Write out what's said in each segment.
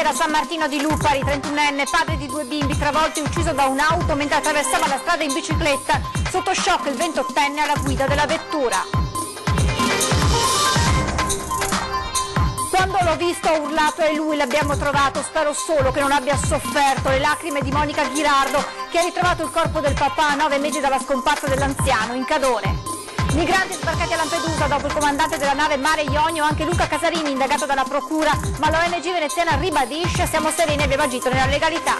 da San Martino di Lupari, 31enne, padre di 2 bimbi, travolto e ucciso da un'auto mentre attraversava la strada in bicicletta. Sotto shock il 28enne alla guida della vettura. Quando l'ho visto ho urlato e lui l'abbiamo trovato, spero solo che non abbia sofferto. Le lacrime di Monica Ghirardo, che ha ritrovato il corpo del papà a 9 mesi dalla scomparsa dell'anziano in Cadore. Migranti sbarcati a Lampedusa dopo il comandante della nave Mare Ionio, anche Luca Casarini indagato dalla procura, ma l'ONG veneziana ribadisce: siamo sereni e abbiamo agito nella legalità.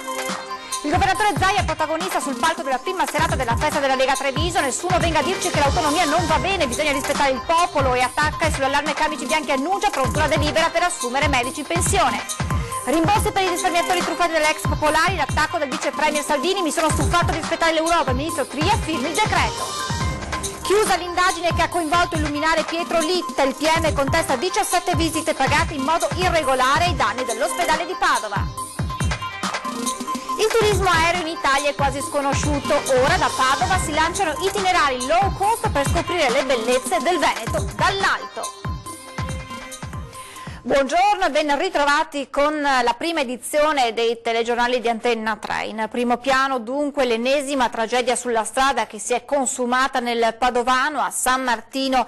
Il governatore Zaia è protagonista sul palco della prima serata della festa della Lega Treviso. Nessuno venga a dirci che l'autonomia non va bene, bisogna rispettare il popolo, e attacca, e sull'allarme Camici Bianchi annuncia pronta una delibera per assumere medici in pensione. Rimborsi per i risparmiatori truffati dalle ex popolari, l'attacco del vice premier Salvini: mi sono stufato di rispettare l'Europa, il ministro Tria firmi il decreto. Chiusa l'indagine che ha coinvolto il luminare Pietro Litta, il PM contesta 17 visite pagate in modo irregolare ai danni dell'ospedale di Padova. Il turismo aereo in Italia è quasi sconosciuto, ora da Padova si lanciano itinerari low cost per scoprire le bellezze del Veneto dall'alto. Buongiorno e ben ritrovati con la prima edizione dei telegiornali di Antenna 3. In primo piano dunque l'ennesima tragedia sulla strada che si è consumata nel Padovano a San Martino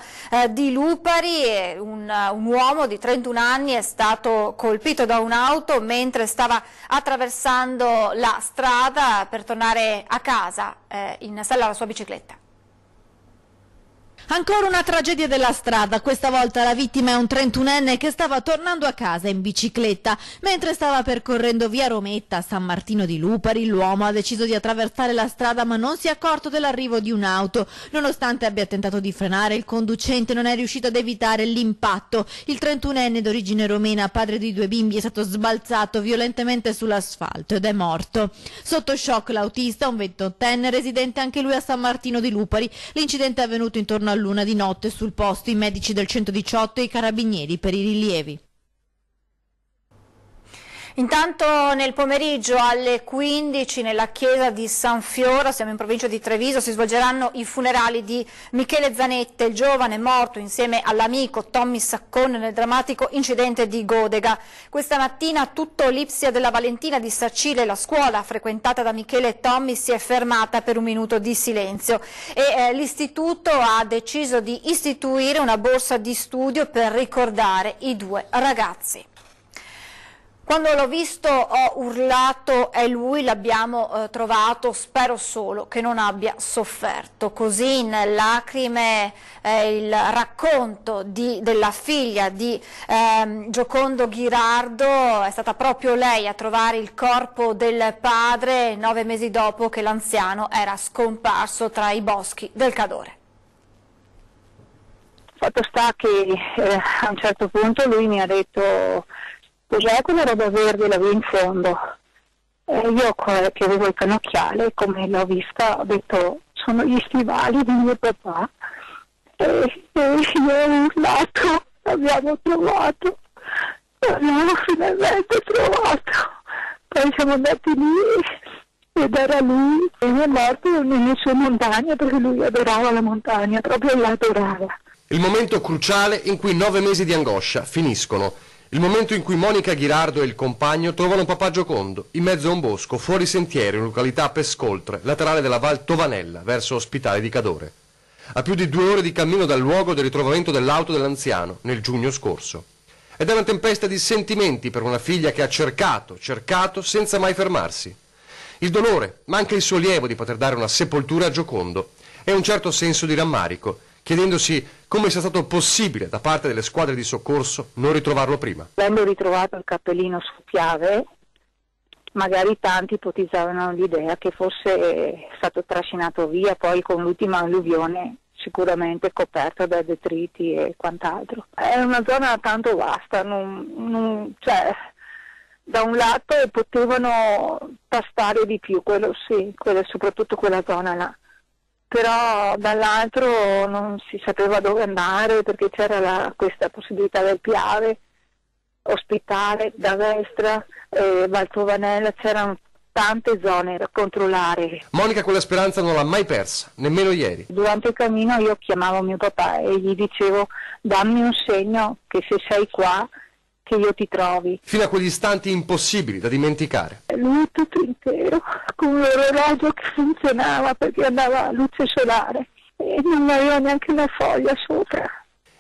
di Lupari. Un uomo di 31 anni è stato colpito da un'auto mentre stava attraversando la strada per tornare a casa in sella alla sua bicicletta. Ancora una tragedia della strada, questa volta la vittima è un 31enne che stava tornando a casa in bicicletta. Mentre stava percorrendo via Rometta a San Martino di Lupari, l'uomo ha deciso di attraversare la strada ma non si è accorto dell'arrivo di un'auto. Nonostante abbia tentato di frenare, il conducente non è riuscito ad evitare l'impatto. Il 31enne d'origine romena, padre di 2 bimbi, è stato sbalzato violentemente sull'asfalto ed è morto. Sotto shock l'autista, un 28enne residente anche lui a San Martino di Lupari. L'incidente è avvenuto intorno all'1 di notte. Sul posto i medici del 118 e i carabinieri per i rilievi. Intanto nel pomeriggio alle 15 nella chiesa di San Fiora, siamo in provincia di Treviso, si svolgeranno i funerali di Michele Zanette, il giovane morto insieme all'amico Tommy Saccone nel drammatico incidente di Godega. Questa mattina tutto l'Ipsia della Valentina di Sacile, la scuola frequentata da Michele e Tommy, si è fermata per un minuto di silenzio e l'istituto ha deciso di istituire una borsa di studio per ricordare i 2 ragazzi. Quando l'ho visto ho urlato è lui, l'abbiamo trovato, spero solo che non abbia sofferto. Così in lacrime il racconto della figlia di Giocondo Ghirardo. È stata proprio lei a trovare il corpo del padre 9 mesi dopo che l'anziano era scomparso tra i boschi del Cadore. Fatto sta che a un certo punto lui mi ha detto: cos'è quella roba verde là in fondo? Io che avevo il cannocchiale, come l'ho vista, ho detto: sono gli stivali di mio papà. E io ho urlato: abbiamo trovato, abbiamo finalmente trovato. Poi siamo andati lì ed era lui, e è morto nelle sue montagne, perché lui adorava la montagna, proprio la adorava. Il momento cruciale in cui 9 mesi di angoscia finiscono. Il momento in cui Monica Ghirardo e il compagno trovano papà Giocondo in mezzo a un bosco, fuori sentiero, in località Pescoltre, laterale della Val Tovanella, verso Ospitale di Cadore. A più di 2 ore di cammino dal luogo del ritrovamento dell'auto dell'anziano, nel giugno scorso. Ed è una tempesta di sentimenti per una figlia che ha cercato senza mai fermarsi. Il dolore, ma anche il sollievo di poter dare una sepoltura a Giocondo, e un certo senso di rammarico, chiedendosi come sia stato possibile da parte delle squadre di soccorso non ritrovarlo prima. Avendo ritrovato il cappellino su Piave, magari tanti ipotizzavano l'idea che fosse stato trascinato via poi con l'ultima alluvione, sicuramente coperto da detriti e quant'altro. È una zona tanto vasta, cioè, da un lato potevano pastare di più, quello sì, soprattutto quella zona là. Però dall'altro non si sapeva dove andare, perché c'era questa possibilità del Piave, Ospitale, da Vestra, Valtovanella, c'erano tante zone da controllare. Monica quella speranza non l'ha mai persa, nemmeno ieri. Durante il cammino io chiamavo mio papà e gli dicevo: dammi un segno che se sei qua che io ti trovi. Fino a quegli istanti impossibili da dimenticare. Lui tutto intero, con un orologio che funzionava perché andava a luce solare e non aveva neanche una foglia sopra.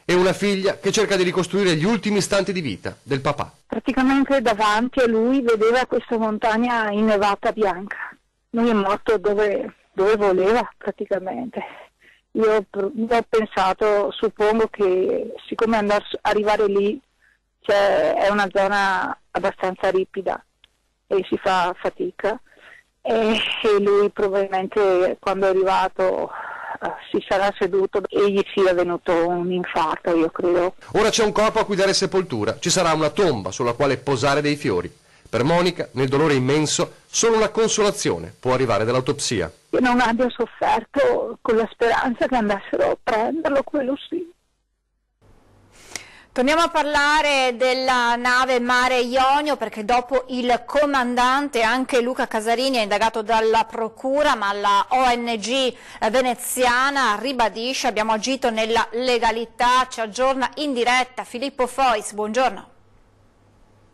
E una figlia che cerca di ricostruire gli ultimi istanti di vita del papà. Praticamente davanti a lui vedeva questa montagna innevata bianca. Lui è morto dove voleva praticamente. Io ho pensato, suppongo che siccome arrivare lì è una zona abbastanza ripida e si fa fatica e lui probabilmente quando è arrivato si sarà seduto e gli sia venuto un infarto, io credo. Ora c'è un corpo a cui dare sepoltura, ci sarà una tomba sulla quale posare dei fiori. Per Monica, nel dolore immenso, solo una consolazione può arrivare dall'autopsia. Che non abbia sofferto con la speranza che andassero a prenderlo, quello sì. Torniamo a parlare della nave Mare Ionio perché dopo il comandante anche Luca Casarini è indagato dalla procura, ma la ONG veneziana ribadisce abbiamo agito nella legalità. Ci aggiorna in diretta Filippo Fois, buongiorno.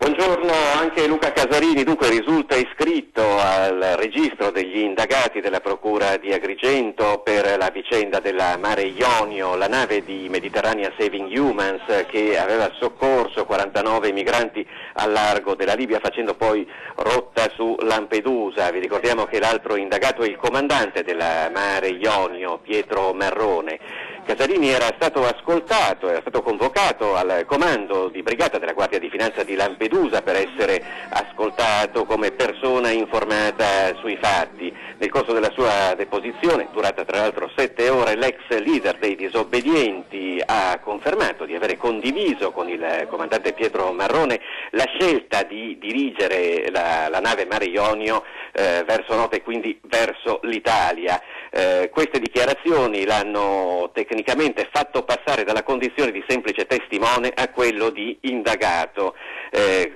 Buongiorno, anche Luca Casarini dunque risulta iscritto al registro degli indagati della Procura di Agrigento per la vicenda della Mare Ionio, la nave di Mediterranean Saving Humans che aveva soccorso 49 migranti al largo della Libia facendo poi rotta su Lampedusa. Vi ricordiamo che l'altro indagato è il comandante della Mare Ionio, Pietro Marrone. Casarini era stato ascoltato, era stato convocato al comando di brigata della Guardia di Finanza di Lampedusa per essere ascoltato come persona informata sui fatti. Nel corso della sua deposizione, durata tra l'altro 7 ore, l'ex leader dei disobbedienti ha confermato di avere condiviso con il comandante Pietro Marrone la scelta di dirigere la nave Mare Ionio verso nord e quindi verso l'Italia. Queste dichiarazioni l'hanno tecnicamente fatto passare dalla condizione di semplice testimone a quello di indagato,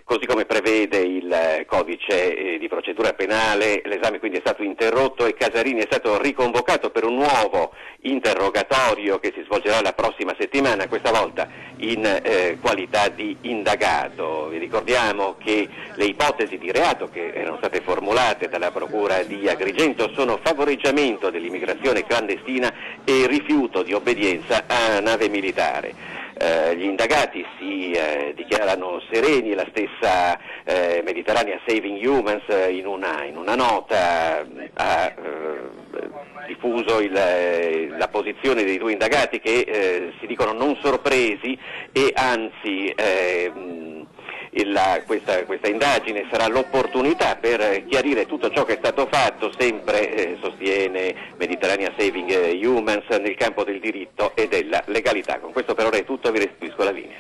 così come prevede il codice di procedura penale. L'esame quindi è stato interrotto e Casarini è stato riconvocato per un nuovo interrogatorio che si svolgerà la prossima settimana, questa volta in qualità di indagato. Vi ricordiamo che le ipotesi di reato che erano state formulate dalla Procura di Agrigento sono favoreggiamento dell'immigrazione clandestina e rifiuto di obbedienza a nave militare. Gli indagati si dichiarano sereni e la stessa Mediterranean Saving Humans in una nota ha diffuso la posizione dei due indagati che si dicono non sorpresi e anzi questa indagine sarà l'opportunità per chiarire tutto ciò che è stato fatto, sempre sostiene Mediterranean Saving Humans, nel campo del diritto e della legalità. Con questo per ora è tutto, vi restituisco la linea.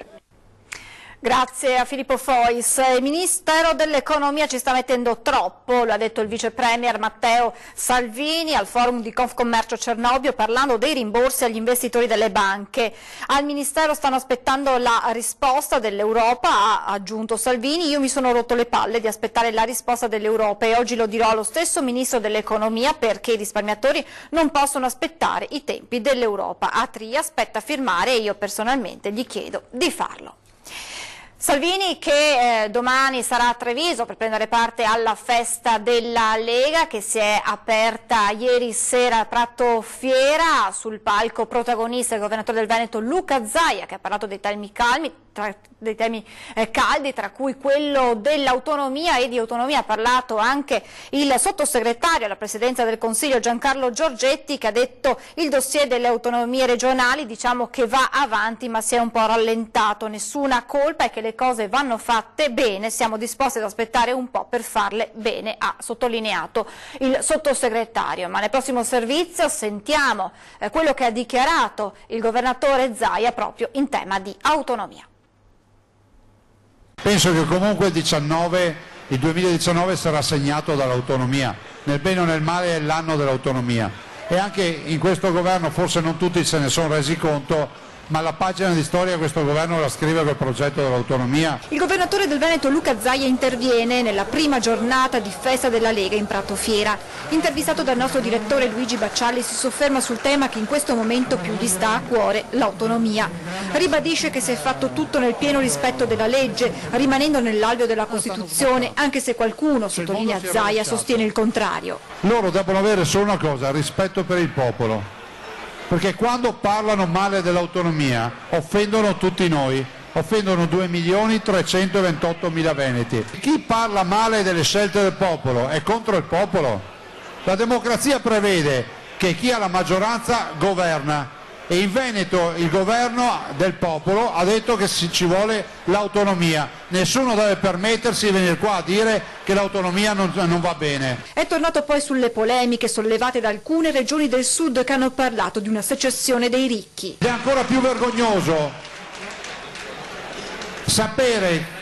Grazie a Filippo Fois. Il Ministero dell'Economia ci sta mettendo troppo, lo ha detto il Vice Premier Matteo Salvini al forum di Confcommercio Cernobbio parlando dei rimborsi agli investitori delle banche. Al Ministero stanno aspettando la risposta dell'Europa, ha aggiunto Salvini. Io mi sono rotto le palle di aspettare la risposta dell'Europa e oggi lo dirò allo stesso Ministro dell'Economia perché i risparmiatori non possono aspettare i tempi dell'Europa. Atria aspetta firmare e io personalmente gli chiedo di farlo. Salvini che domani sarà a Treviso per prendere parte alla festa della Lega che si è aperta ieri sera a Prato Fiera, sul palco protagonista il governatore del Veneto Luca Zaia che ha parlato dei temi caldi, tra cui quello dell'autonomia, e di autonomia ha parlato anche il sottosegretario alla Presidenza del Consiglio Giancarlo Giorgetti che ha detto il dossier delle autonomie regionali diciamo che va avanti ma si è un po' rallentato, nessuna colpa e che le cose vanno fatte bene, siamo disposti ad aspettare un po' per farle bene, ha sottolineato il sottosegretario. Ma nel prossimo servizio sentiamo quello che ha dichiarato il governatore Zaia proprio in tema di autonomia. Penso che comunque il 2019 sarà segnato dall'autonomia, nel bene o nel male è l'anno dell'autonomia e anche in questo governo forse non tutti se ne sono resi conto, ma la pagina di storia questo governo la scrive col progetto dell'autonomia. Il governatore del Veneto Luca Zaia interviene nella prima giornata di festa della Lega in Prato Fiera. Intervistato dal nostro direttore Luigi Baccialli, si sofferma sul tema che in questo momento più gli sta a cuore, l'autonomia. Ribadisce che si è fatto tutto nel pieno rispetto della legge, rimanendo nell'alveo della Costituzione, anche se qualcuno, sottolinea Zaia, sostiene il contrario. Loro devono avere solo una cosa, rispetto per il popolo, perché quando parlano male dell'autonomia offendono tutti noi, offendono 2.328.000 veneti. Chi parla male delle scelte del popolo è contro il popolo. La democrazia prevede che chi ha la maggioranza governa e in Veneto il governo del popolo ha detto che ci vuole l'autonomia. Nessuno deve permettersi di venire qua a dire che l'autonomia non va bene. È tornato poi sulle polemiche sollevate da alcune regioni del sud che hanno parlato di una secessione dei ricchi. È ancora più vergognoso sapere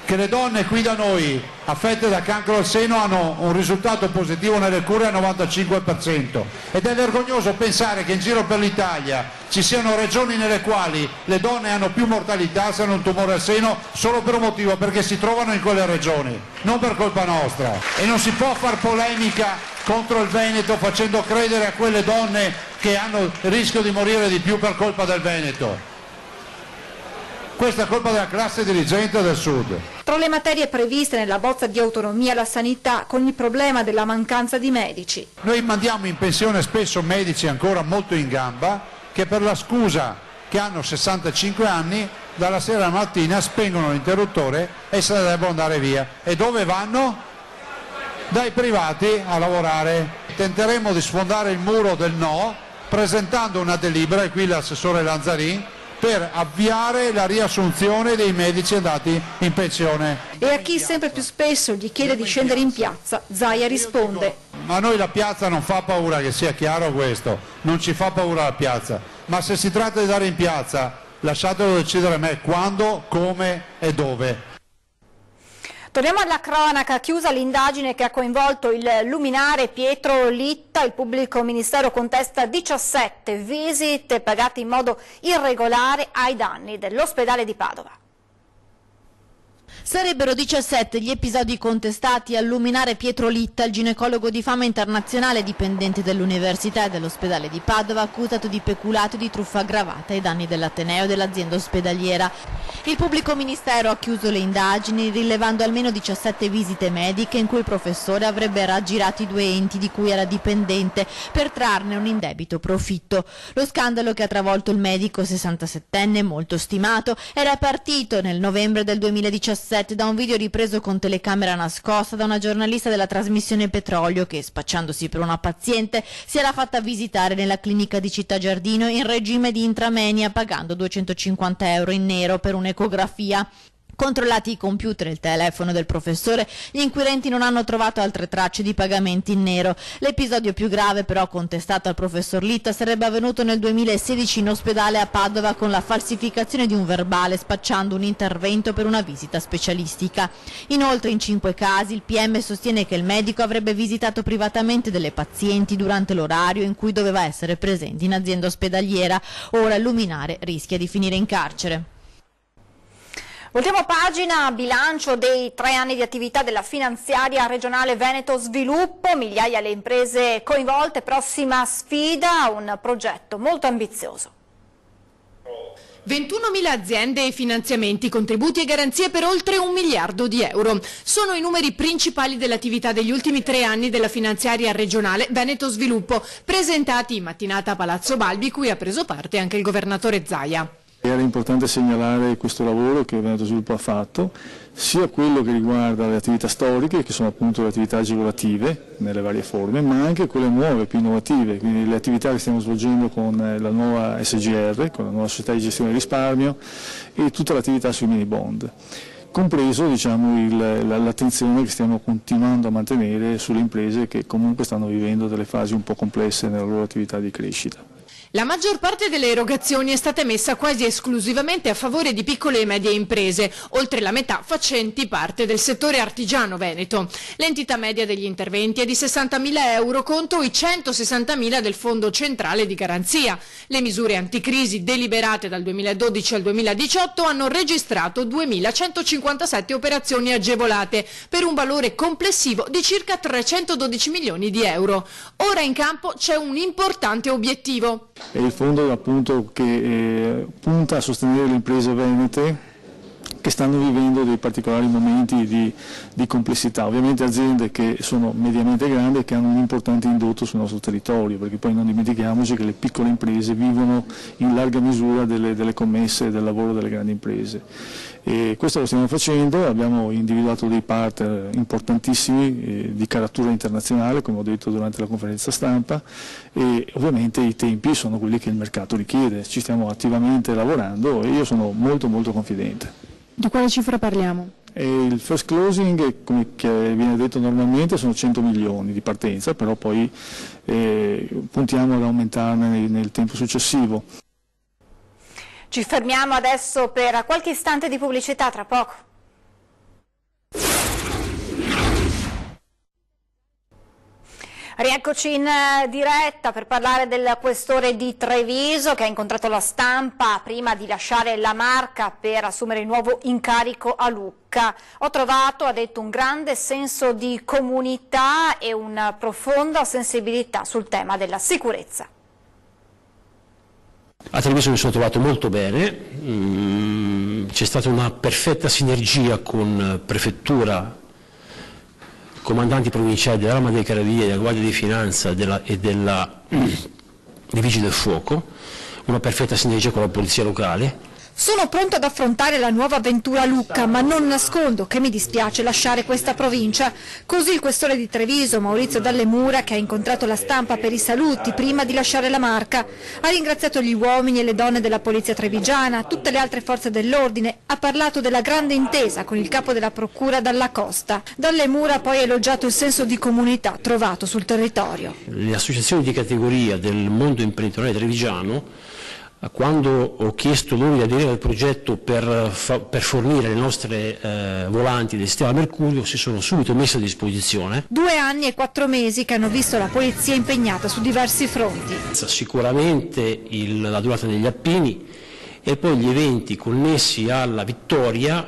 che le donne qui da noi affette da cancro al seno hanno un risultato positivo nelle cure al 95% ed è vergognoso pensare che in giro per l'Italia ci siano regioni nelle quali le donne hanno più mortalità se hanno un tumore al seno solo per un motivo, perché si trovano in quelle regioni, non per colpa nostra. E non si può far polemica contro il Veneto facendo credere a quelle donne che hanno il rischio di morire di più per colpa del Veneto. Questa è colpa della classe dirigente del Sud. Tra le materie previste nella bozza di autonomia la sanità, con il problema della mancanza di medici. Noi mandiamo in pensione spesso medici ancora molto in gamba che per la scusa che hanno 65 anni dalla sera alla mattina spengono l'interruttore e se ne devono andare via. E dove vanno? Dai privati a lavorare. Tenteremo di sfondare il muro del no presentando una delibera, e qui l'assessore Lanzarin, per avviare la riassunzione dei medici andati in pensione. E a chi sempre più spesso gli chiede di scendere in piazza, Zaia risponde: ma a noi la piazza non fa paura, che sia chiaro questo, non ci fa paura la piazza, ma se si tratta di andare in piazza lasciatelo decidere a me quando, come e dove. Torniamo alla cronaca. Chiusa l'indagine che ha coinvolto il luminare Pietro Litta, il pubblico ministero contesta 17 visite pagate in modo irregolare ai danni dell'ospedale di Padova. Sarebbero 17 gli episodi contestati al luminare Pietro Litta, il ginecologo di fama internazionale dipendente dell'Università e dell'ospedale di Padova, accusato di peculato e di truffa aggravata ai danni dell'Ateneo e dell'azienda ospedaliera. Il pubblico ministero ha chiuso le indagini rilevando almeno 17 visite mediche in cui il professore avrebbe raggirato i 2 enti di cui era dipendente per trarne un indebito profitto. Lo scandalo, che ha travolto il medico 67enne molto stimato, era partito nel novembre del 2017 da un video ripreso con telecamera nascosta da una giornalista della trasmissione Petrolio che, spacciandosi per una paziente, si era fatta visitare nella clinica di Città Giardino in regime di intramenia, pagando 250 euro in nero per un'ecografia. Controllati i computer e il telefono del professore, gli inquirenti non hanno trovato altre tracce di pagamenti in nero. L'episodio più grave, però, contestato al professor Litta sarebbe avvenuto nel 2016 in ospedale a Padova con la falsificazione di un verbale spacciando un intervento per una visita specialistica. Inoltre, in 5 casi il PM sostiene che il medico avrebbe visitato privatamente delle pazienti durante l'orario in cui doveva essere presente in azienda ospedaliera. Ora il luminare rischia di finire in carcere. Ultima pagina, bilancio dei 3 anni di attività della finanziaria regionale Veneto Sviluppo, migliaia le imprese coinvolte, prossima sfida, un progetto molto ambizioso. 21.000 aziende e finanziamenti, contributi e garanzie per oltre 1 miliardo di euro. Sono i numeri principali dell'attività degli ultimi 3 anni della finanziaria regionale Veneto Sviluppo, presentati in mattinata a Palazzo Balbi, cui ha preso parte anche il governatore Zaia. Era importante segnalare questo lavoro che Veneto Sviluppo ha fatto, sia quello che riguarda le attività storiche, che sono appunto le attività agevolative nelle varie forme, ma anche quelle nuove, più innovative, quindi le attività che stiamo svolgendo con la nuova SGR, con la nuova società di gestione del risparmio e tutta l'attività sui mini bond, compreso l'attenzione che stiamo continuando a mantenere sulle imprese che comunque stanno vivendo delle fasi un po' complesse nella loro attività di crescita. La maggior parte delle erogazioni è stata messa quasi esclusivamente a favore di piccole e medie imprese, oltre la metà facenti parte del settore artigiano veneto. L'entità media degli interventi è di 60.000 euro contro i 160.000 del Fondo Centrale di Garanzia. Le misure anticrisi deliberate dal 2012 al 2018 hanno registrato 2.157 operazioni agevolate per un valore complessivo di circa 312 milioni di euro. Ora in campo c'è un importante obiettivo. È il fondo appunto che punta a sostenere le imprese venete che stanno vivendo dei particolari momenti di complessità, ovviamente aziende che sono mediamente grandi e che hanno un importante indotto sul nostro territorio, perché poi non dimentichiamoci che le piccole imprese vivono in larga misura delle commesse e del lavoro delle grandi imprese. E questo lo stiamo facendo, abbiamo individuato dei partner importantissimi di caratura internazionale, come ho detto durante la conferenza stampa, e ovviamente i tempi sono quelli che il mercato richiede, ci stiamo attivamente lavorando e io sono molto confidente. Di quale cifra parliamo? Il first closing, come viene detto normalmente, sono 100 milioni di partenza, però poi puntiamo ad aumentarne nel tempo successivo. Ci fermiamo adesso per qualche istante di pubblicità, tra poco. Rieccoci in diretta per parlare del questore di Treviso che ha incontrato la stampa prima di lasciare la Marca per assumere il nuovo incarico a Lucca. Ho trovato, ha detto, un grande senso di comunità e una profonda sensibilità sul tema della sicurezza. A Treviso mi sono trovato molto bene, c'è stata una perfetta sinergia con prefettura, comandanti provinciali dell'Arma dei Carabinieri, della Guardia di Finanza e dei Vigili del Fuoco, una perfetta sinergia con la Polizia Locale. Sono pronto ad affrontare la nuova avventura a Lucca, ma non nascondo che mi dispiace lasciare questa provincia. Così il questore di Treviso, Maurizio Dalle Mura, che ha incontrato la stampa per i saluti prima di lasciare la Marca, ha ringraziato gli uomini e le donne della Polizia Trevigiana, tutte le altre forze dell'ordine, ha parlato della grande intesa con il capo della Procura Dalla Costa. Dalle Mura ha poi elogiato il senso di comunità trovato sul territorio. Le associazioni di categoria del mondo imprenditoriale trevigiano, quando ho chiesto loro di aderire al progetto per fornire le nostre volanti del sistema Mercurio, si sono subito messi a disposizione. 2 anni e 4 mesi che hanno visto la polizia impegnata su diversi fronti. Sicuramente la durata degli appini e poi gli eventi connessi alla vittoria,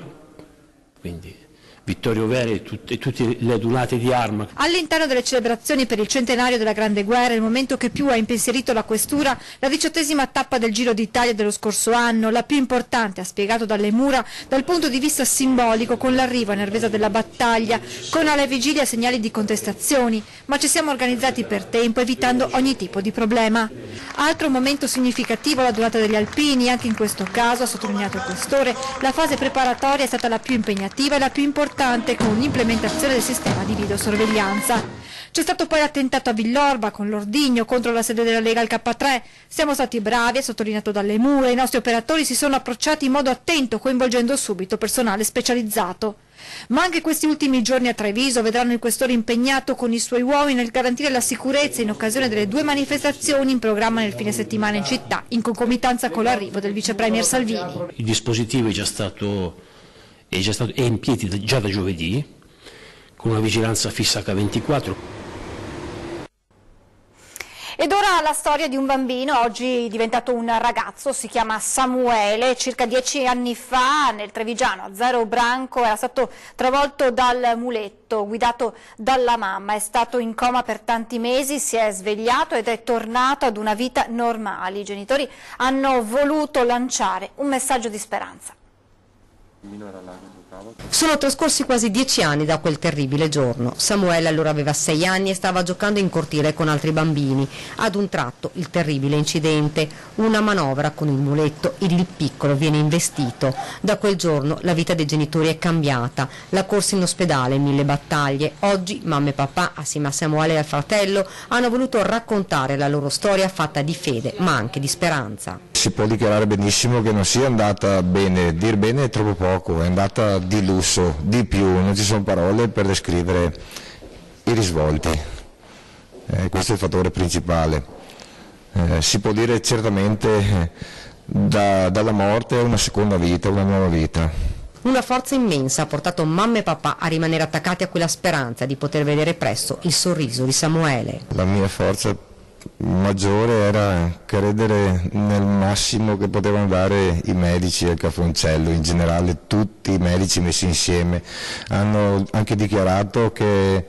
quindi Vittorio Vere e tutte le adunate di Arma. All'interno delle celebrazioni per il centenario della Grande Guerra, il momento che più ha impensierito la questura, la 18ª tappa del Giro d'Italia dello scorso anno, la più importante, ha spiegato Dalle Mura, dal punto di vista simbolico, con l'arrivo a Nervesa della battaglia, con alla vigilia segnali di contestazioni, ma ci siamo organizzati per tempo, evitando ogni tipo di problema. Altro momento significativo, la durata degli alpini, anche in questo caso, ha sottolineato il questore, la fase preparatoria è stata la più impegnativa e la più importante, con l'implementazione del sistema di videosorveglianza. C'è stato poi l'attentato a Villorba con l'ordigno contro la sede della Lega al K3. Siamo stati bravi, ha sottolineato Dalle Mura, i nostri operatori si sono approcciati in modo attento, coinvolgendo subito personale specializzato. Ma anche questi ultimi giorni a Treviso vedranno il questore impegnato con i suoi uomini nel garantire la sicurezza in occasione delle 2 manifestazioni in programma nel fine settimana in città, in concomitanza con l'arrivo del vice premier Salvini. Il dispositivo è in piedi già da giovedì, con una vigilanza fissa H24. Ed ora la storia di un bambino, oggi diventato un ragazzo, si chiama Samuele. Circa 10 anni fa nel Trevigiano, a Zero Branco, era stato travolto dal muletto guidato dalla mamma. È stato in coma per tanti mesi, si è svegliato ed è tornato ad una vita normale. I genitori hanno voluto lanciare un messaggio di speranza. Sono trascorsi quasi 10 anni da quel terribile giorno. Samuele allora aveva 6 anni e stava giocando in cortile con altri bambini. Ad un tratto il terribile incidente, una manovra con il muletto ed il piccolo viene investito. Da quel giorno la vita dei genitori è cambiata. La corsa in ospedale, 1000 battaglie. Oggi mamma e papà, assieme a Samuele e al fratello, hanno voluto raccontare la loro storia fatta di fede ma anche di speranza. Si può dichiarare benissimo che non sia andata bene, dir bene è troppo poco, è andata di lusso, di più, non ci sono parole per descrivere i risvolti. Questo è il fattore principale. si può dire certamente dalla morte a una seconda vita, una nuova vita. Una forza immensa ha portato mamma e papà a rimanere attaccati a quella speranza di poter vedere presto il sorriso di Samuele. La mia forza maggiore era credere nel massimo che potevano dare i medici al Cafoncello, in generale tutti i medici messi insieme hanno anche dichiarato che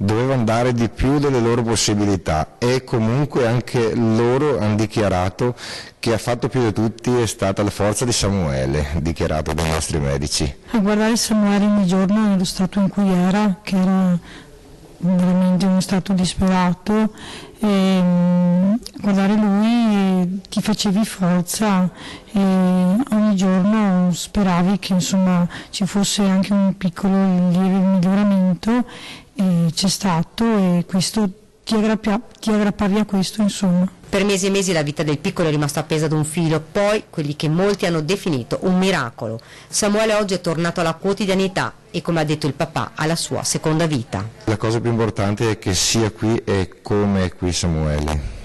dovevano dare di più delle loro possibilità, e comunque anche loro hanno dichiarato che ha fatto più di tutti è stata la forza di Samuele, dichiarato dai nostri medici. A guardare Samuele ogni giorno nello stato in cui era, che era veramente uno stato disperato, e guardare lui ti facevi forza e ogni giorno speravi che insomma ci fosse anche un piccolo lieve miglioramento, e c'è stato, e questo ti aggrappavi a questo, insomma. Per mesi e mesi la vita del piccolo è rimasta appesa ad un filo, poi quelli che molti hanno definito un miracolo. Samuele oggi è tornato alla quotidianità e, come ha detto il papà, alla sua seconda vita. La cosa più importante è che sia qui e come è qui Samuele.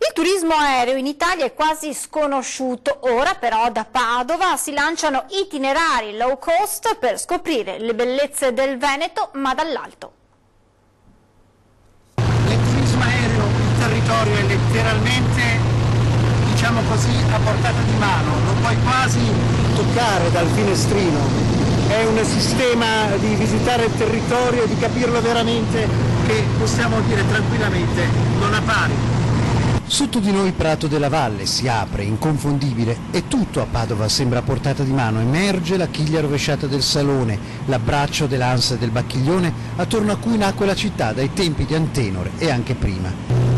Il turismo aereo in Italia è quasi sconosciuto, ora però da Padova si lanciano itinerari low cost per scoprire le bellezze del Veneto, ma dall'alto. Nel turismo aereo il territorio è letteralmente, diciamo così, a portata di mano, lo puoi quasi toccare dal finestrino. È un sistema di visitare il territorio e di capirlo veramente che possiamo dire tranquillamente non ha pari. Sotto di noi Prato della Valle si apre, inconfondibile, e tutto a Padova sembra a portata di mano. Emerge la chiglia rovesciata del Salone, l'abbraccio dell'Ansa e del Bacchiglione, attorno a cui nacque la città dai tempi di Antenore e anche prima.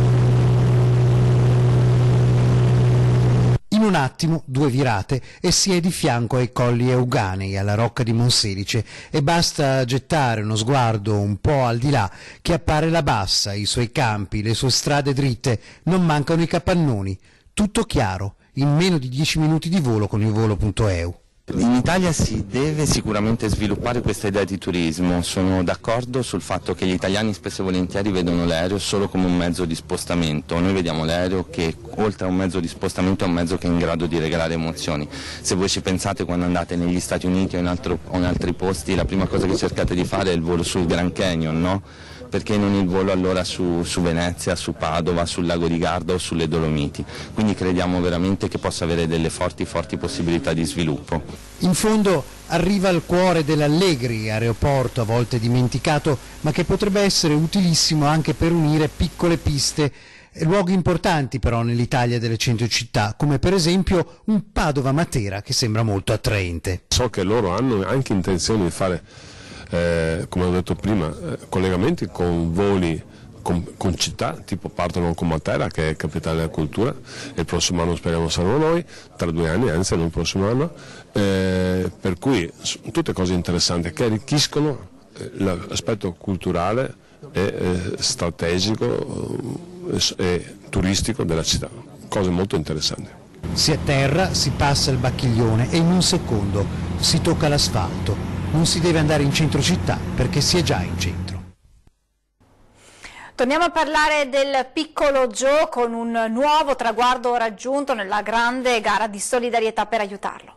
In un attimo, 2 virate e si è di fianco ai colli Euganei, alla rocca di Monselice, e basta gettare uno sguardo un po' al di là che appare la Bassa, i suoi campi, le sue strade dritte, non mancano i capannoni, tutto chiaro, in meno di 10 minuti di volo con il volo.eu. In Italia si deve sicuramente sviluppare questa idea di turismo, sono d'accordo sul fatto che gli italiani spesso e volentieri vedono l'aereo solo come un mezzo di spostamento, noi vediamo l'aereo che oltre a un mezzo di spostamento è un mezzo che è in grado di regalare emozioni. Se voi ci pensate, quando andate negli Stati Uniti o in altri posti, la prima cosa che cercate di fare è il volo sul Grand Canyon, no? Perché non il volo allora su Venezia, su Padova, sul lago di Garda o sulle Dolomiti? Quindi crediamo veramente che possa avere delle forti possibilità di sviluppo. In fondo arriva al cuore dell'Allegri, aeroporto a volte dimenticato, ma che potrebbe essere utilissimo anche per unire piccole piste, luoghi importanti però nell'Italia delle 100 città, come per esempio un Padova-Matera che sembra molto attraente. So che loro hanno anche intenzione di fare, come ho detto prima, collegamenti con voli con città, tipo partono con Matera, che è capitale della cultura, e il prossimo anno speriamo saremo noi, tra 2 anni, anzi non il prossimo anno, per cui tutte cose interessanti che arricchiscono l'aspetto culturale e strategico e turistico della città, cose molto interessanti. Si atterra, si passa il Bacchiglione e in un secondo si tocca l'asfalto. Non si deve andare in centro città perché si è già in centro. Torniamo a parlare del piccolo Joe con un nuovo traguardo raggiunto nella grande gara di solidarietà per aiutarlo.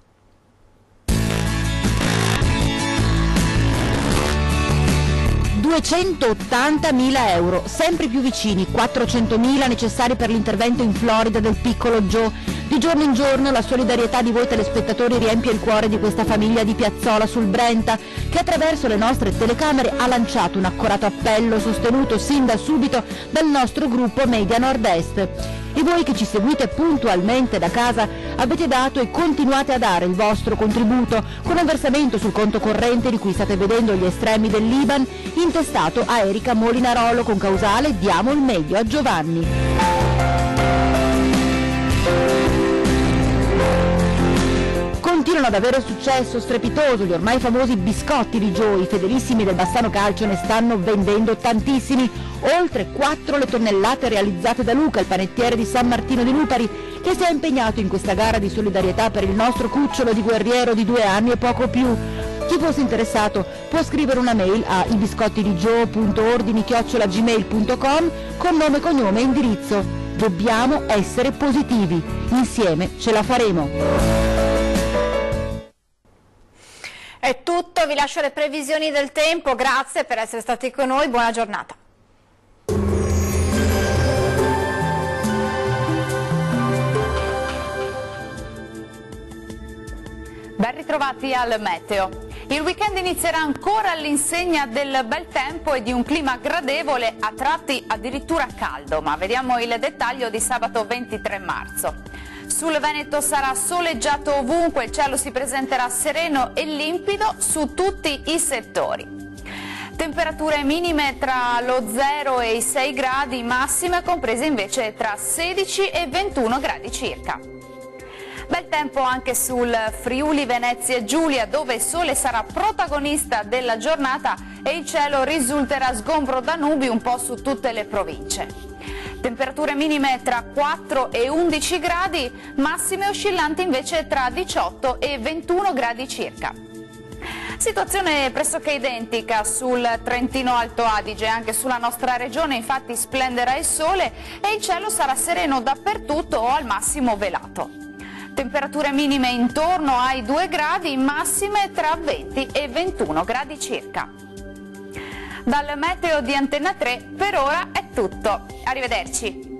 280.000 euro, sempre più vicini, 400.000 necessari per l'intervento in Florida del piccolo Joe. Di giorno in giorno la solidarietà di voi telespettatori riempie il cuore di questa famiglia di Piazzola sul Brenta, che attraverso le nostre telecamere ha lanciato un accorato appello sostenuto sin da subito dal nostro gruppo Media Nord-Est. E voi che ci seguite puntualmente da casa avete dato e continuate a dare il vostro contributo con un versamento sul conto corrente di cui state vedendo gli estremi del Liban, intestato a Erika Molinarolo con causale Diamo il meglio a Giovanni. Continuano ad avere successo strepitoso gli ormai famosi biscotti di Joe, i fedelissimi del Bassano Calcio ne stanno vendendo tantissimi, oltre 4 le tonnellate realizzate da Luca, il panettiere di San Martino di Lupari, che si è impegnato in questa gara di solidarietà per il nostro cucciolo di guerriero di 2 anni e poco più. Chi Chi fosse interessato può scrivere una mail a ibiscottidigio.ordini@gmail.com con nome, cognome e indirizzo. Dobbiamo essere positivi, insieme ce la faremo. È tutto, vi lascio le previsioni del tempo, grazie per essere stati con noi, buona giornata. Ben ritrovati al meteo. Il weekend inizierà ancora all'insegna del bel tempo e di un clima gradevole, a tratti addirittura caldo, ma vediamo il dettaglio di sabato 23 marzo. Sul Veneto sarà soleggiato ovunque, il cielo si presenterà sereno e limpido su tutti i settori. Temperature minime tra lo 0 e i 6 gradi, massime comprese invece tra 16 e 21 gradi circa. Bel tempo anche sul Friuli Venezia Giulia, dove il sole sarà protagonista della giornata e il cielo risulterà sgombro da nubi un po' su tutte le province. Temperature minime tra 4 e 11 gradi, massime oscillanti invece tra 18 e 21 gradi circa. Situazione pressoché identica sul Trentino Alto Adige, anche sulla nostra regione infatti splenderà il sole e il cielo sarà sereno dappertutto o al massimo velato. Temperature minime intorno ai 2 gradi, massime tra 20 e 21 gradi circa. Dal meteo di Antenna 3 per ora è tutto, arrivederci.